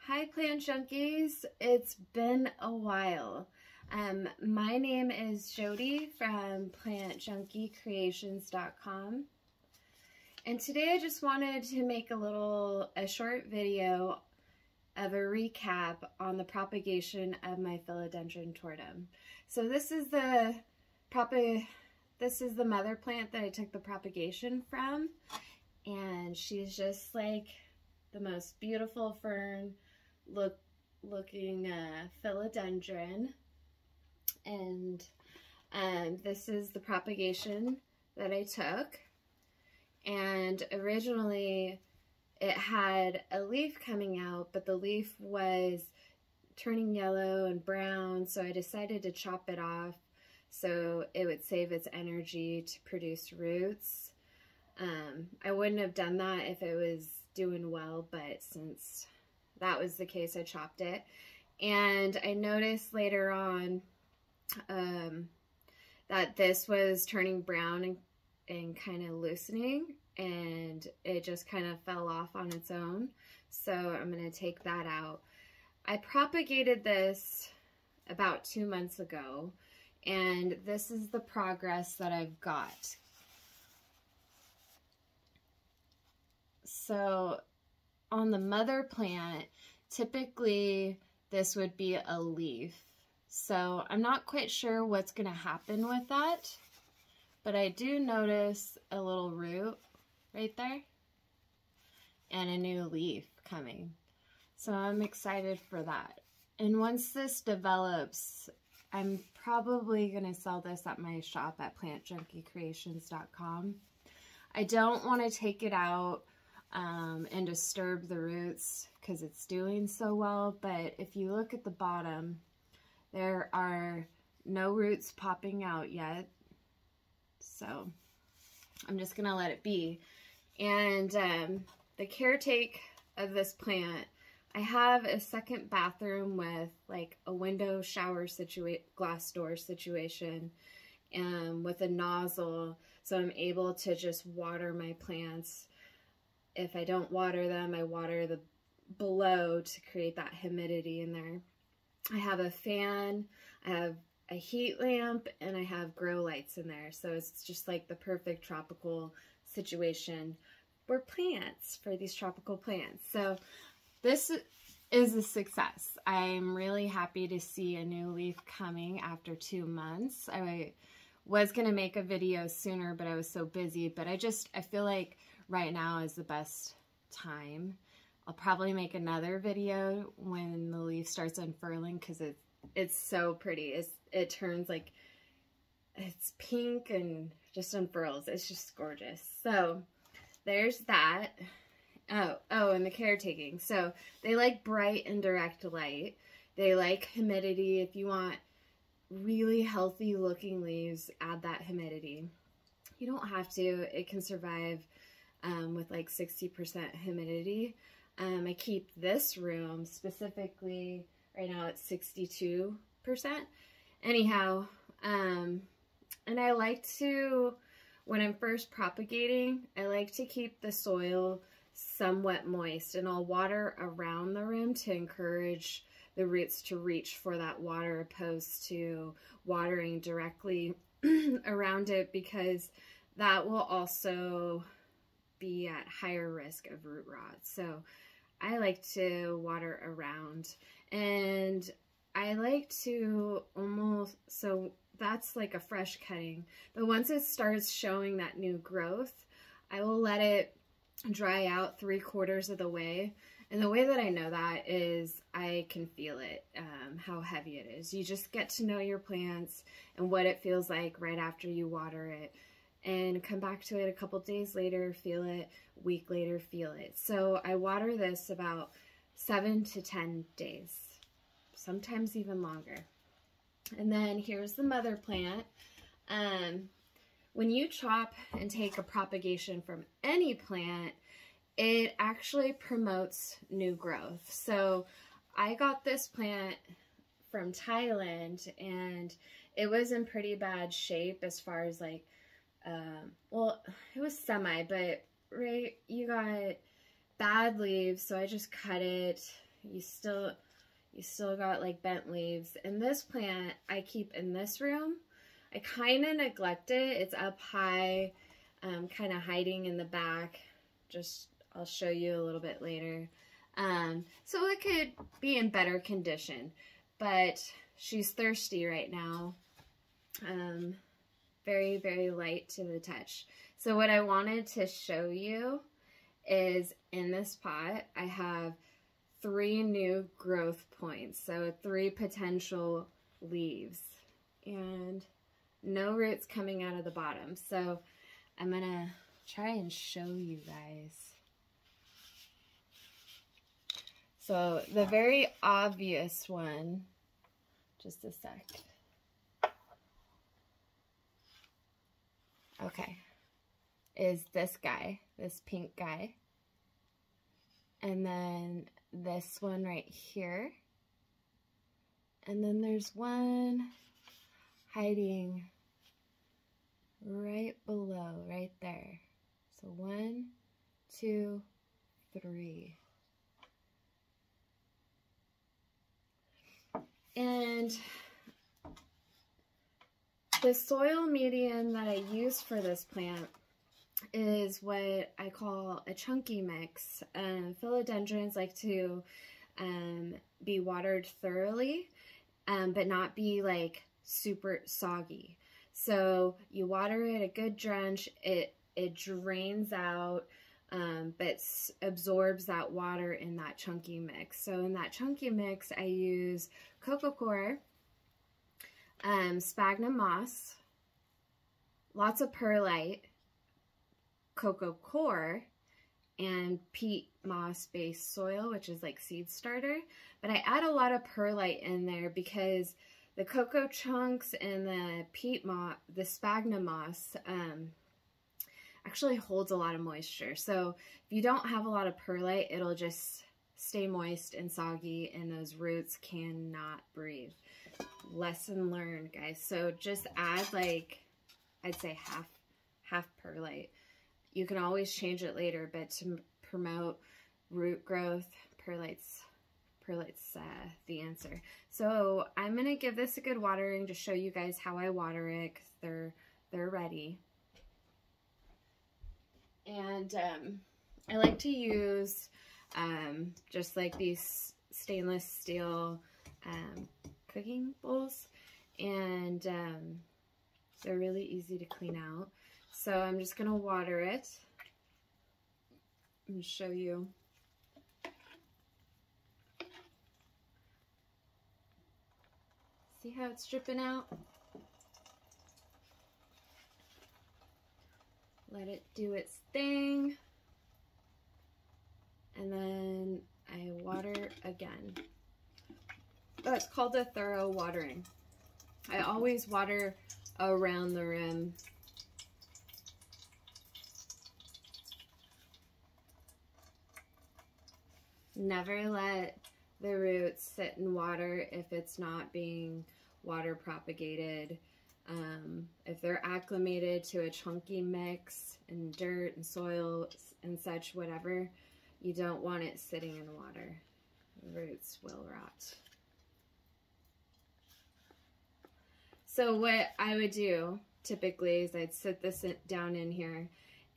Hi plant junkies, it's been a while. My name is Jody from plantjunkiecreations.com, and today I just wanted to make a short video of a recap on the propagation of my Philodendron tortum. So this is the mother plant that I took the propagation from, and she's just like the most beautiful fern looking philodendron. And this is the propagation that I took, and originally it had a leaf coming out, but the leaf was turning yellow and brown, so I decided to chop it off so it would save its energy to produce roots. I wouldn't have done that if it was doing well, but since that was the case, I chopped it. And I noticed later on that this was turning brown and kind of loosening, and it just kind of fell off on its own. So I'm going to take that out. I propagated this about 2 months ago, and this is the progress that I've got. So on the mother plant, typically this would be a leaf. So I'm not quite sure what's going to happen with that, but I do notice a little root right there and a new leaf coming. So I'm excited for that. And once this develops, I'm probably going to sell this at my shop at plantjunkiecreations.com. I don't want to take it out and disturb the roots because it's doing so well, but if you look at the bottom, there are no roots popping out yet, so I'm just gonna let it be. And the caretake of this plant, I have a second bathroom with like a window shower glass door situation, with a nozzle, so I'm able to just water my plants. If I don't water them, I water the below to create that humidity in there. I have a fan, I have a heat lamp, and I have grow lights in there. So it's just like the perfect tropical situation for plants, for these tropical plants. So this is a success. I'm really happy to see a new leaf coming after 2 months. I was going to make a video sooner, but I was so busy. But I feel like right now is the best time. I'll probably make another video when the leaf starts unfurling because it's so pretty. It turns like, it's pink and just unfurls. It's just gorgeous. So there's that. Oh, and the caretaking. So they like bright and direct light. They like humidity. If you want really healthy looking leaves, add that humidity. You don't have to. It can survive with like 60% humidity. I keep this room specifically, right now it's 62%. Anyhow, and I like to, when I'm first propagating, I like to keep the soil somewhat moist, and I'll water around the room to encourage the roots to reach for that water, opposed to watering directly around it, because that will also be at higher risk of root rot. So I like to water around, and I like to so that's like a fresh cutting, but once it starts showing that new growth, I will let it dry out 3/4 of the way. And the way that I know that is I can feel it, how heavy it is. You just get to know your plants and what it feels like right after you water it, and come back to it a couple days later, feel it, a week later, feel it. So I water this about 7 to 10 days, sometimes even longer. And then here's the mother plant. When you chop and take a propagation from any plant, it actually promotes new growth. So I got this plant from Thailand, and it was in pretty bad shape as far as like, well, it was semi, but right, you got bad leaves, so I just cut it you still got like bent leaves. And this plant I keep in this room. I kind of neglect it. It's up high, kind of hiding in the back. I'll show you a little bit later. So it could be in better condition, but she's thirsty right now. Very, very light to the touch. So what I wanted to show you is in this pot, I have 3 new growth points. So 3 potential leaves and no roots coming out of the bottom. So I'm gonna try and show you guys. So the very obvious one, just a sec. Okay, is this guy, this pink guy. And then this one right here. And then there's one hiding right below, right there. So 1, 2, 3. And the soil medium that I use for this plant is what I call a chunky mix. Philodendrons like to be watered thoroughly, but not be like super soggy. So you water it a good drench, it drains out, but absorbs that water in that chunky mix. So in that chunky mix, I use coco coir, sphagnum moss, lots of perlite, coco coir, and peat moss based soil, which is like seed starter. But I add a lot of perlite in there because the cocoa chunks and the peat moss, the sphagnum moss, actually holds a lot of moisture. So if you don't have a lot of perlite, it'll just stay moist and soggy and those roots cannot breathe. Lesson learned, guys. So just add like, I'd say half perlite. You can always change it later, but to promote root growth, perlite's the answer. So I'm gonna give this a good watering to show you guys how I water it, because they're ready. And I like to use just like these stainless steel cooking bowls, and they're really easy to clean out. So I'm just gonna water it and show you. See how it's dripping out? Let it do its thing. And then I water again. That's called a thorough watering. I always water around the rim. Never let the roots sit in water if it's not being water propagated. If they're acclimated to a chunky mix and dirt and soil and such, whatever, you don't want it sitting in water. The roots will rot. So what I would do typically is I'd sit this down in here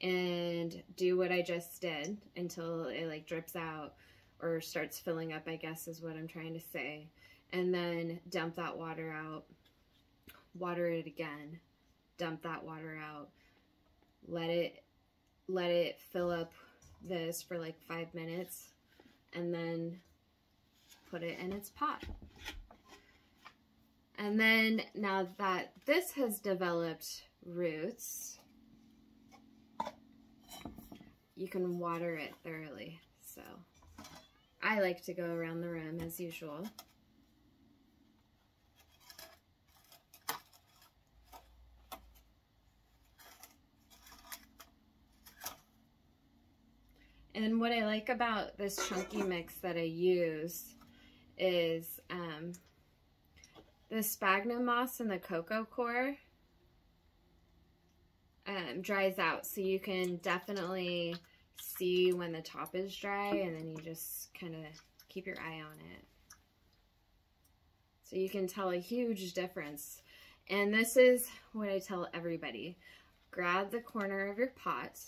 and do what I just did until it like drips out or starts filling up, I guess is what I'm trying to say. And then dump that water out, water it again, dump that water out, let it fill up this for like 5 minutes, and then put it in its pot. And then now that this has developed roots, you can water it thoroughly. So I like to go around the rim as usual. And what I like about this chunky mix that I use is the sphagnum moss and the coco coir dries out, so you can definitely see when the top is dry, and then you just kind of keep your eye on it. So you can tell a huge difference. And this is what I tell everybody. Grab the corner of your pot,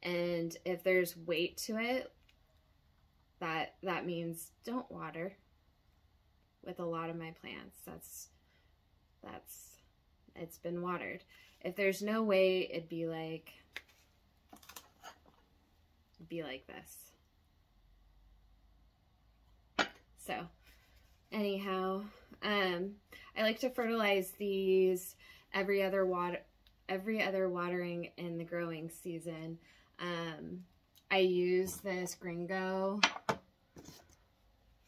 and if there's weight to it, that means don't water with a lot of my plants. It's been watered. If there's no weight, it'd be like this. So anyhow, I like to fertilize these every other watering in the growing season. I use this Gringo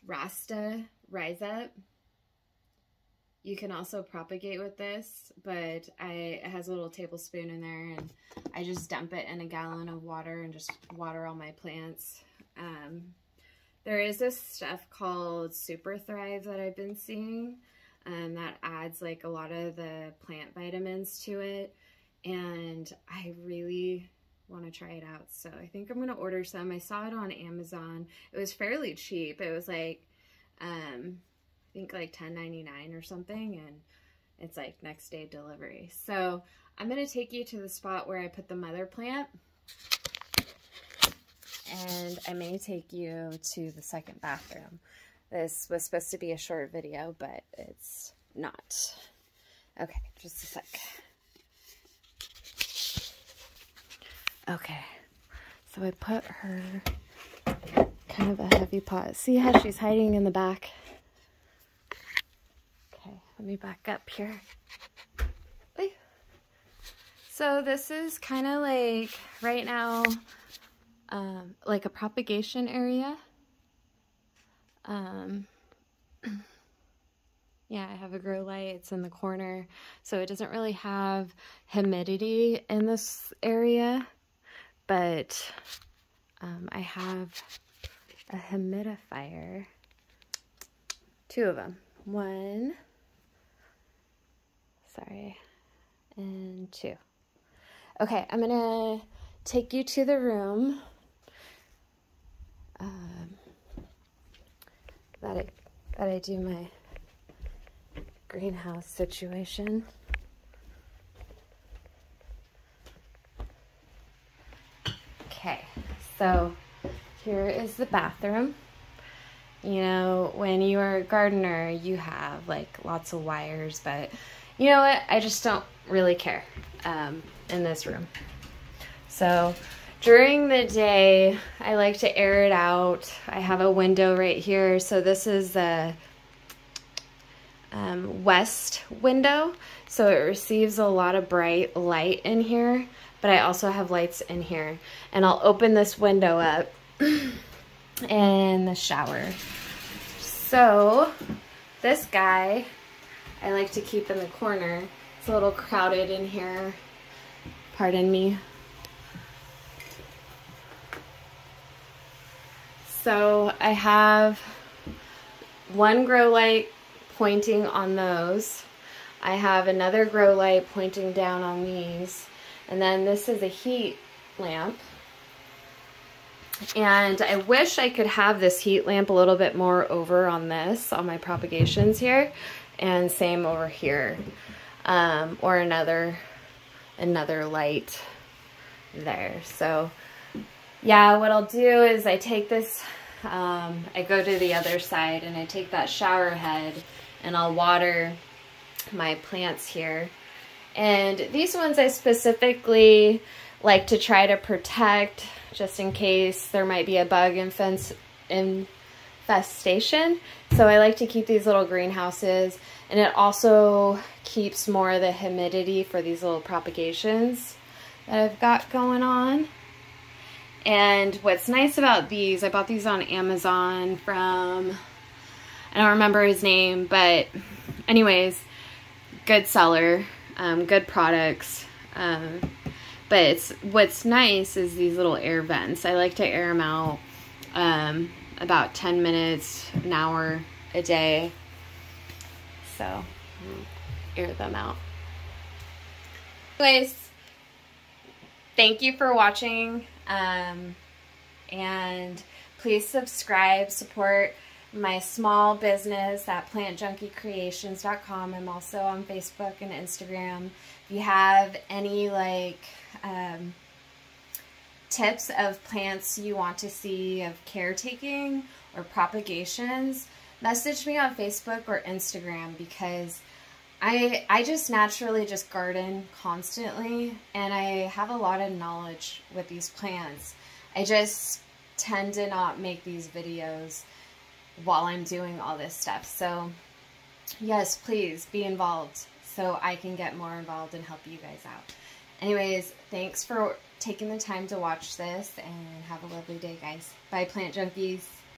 Rasta Rise Up. You can also propagate with this, but it has a little tablespoon in there, and I just dump it in a gallon of water and just water all my plants. There is this stuff called Super Thrive that I've been seeing that adds like a lot of the plant vitamins to it, and I really want to try it out. So I think I'm going to order some. I saw it on Amazon. It was fairly cheap. It was like, I think like $10.99 or something, and it's like next day delivery. So I'm going to take you to the spot where I put the mother plant, and I may take you to the second bathroom. This was supposed to be a short video, but it's not. Okay, just a sec. Okay, so I put her kind of a heavy pot. See how she's hiding in the back? Okay, let me back up here. So this is kind of like, right now, like a propagation area. Yeah, I have a grow light. It's in the corner, so it doesn't really have humidity in this area, but I have a humidifier, 2 of them, 1, sorry, and 2. Okay, I'm gonna take you to the room that I do my greenhouse situation. Okay, so here is the bathroom. You know, when you're a gardener, you have like lots of wires, but you know what? I just don't really care in this room. So during the day, I like to air it out. I have a window right here. So this is the west window. So it receives a lot of bright light in here, but I also have lights in here. And I'll open this window up in the shower. So this guy, I like to keep in the corner. It's a little crowded in here. Pardon me. So I have one grow light pointing on those. I have another grow light pointing down on these. And then this is a heat lamp. And I wish I could have this heat lamp a little bit more over on this, on my propagations here. And same over here. Or another light there. So yeah, what I'll do is I take this, I go to the other side and I take that shower head and I'll water my plants here. And these ones I specifically like to try to protect just in case there might be a bug infestation. So I like to keep these little greenhouses, and it also keeps more of the humidity for these little propagations that I've got going on. And what's nice about these, I bought these on Amazon from, I don't remember his name, but anyways, good seller, good products. But what's nice is these little air vents. I like to air them out about 10 minutes, an hour a day. So air them out. Anyways, thank you for watching. And Please subscribe, support my small business at plantjunkiecreations.com. I'm also on Facebook and Instagram. If you have any tips of plants you want to see of caretaking or propagations, message me on Facebook or Instagram, because I just naturally just garden constantly, and I have a lot of knowledge with these plants. I just tend to not make these videos while I'm doing all this stuff. So yes, please be involved so I can get more involved and help you guys out. Anyways, thanks for taking the time to watch this, and have a lovely day, guys. Bye, Plant Junkies.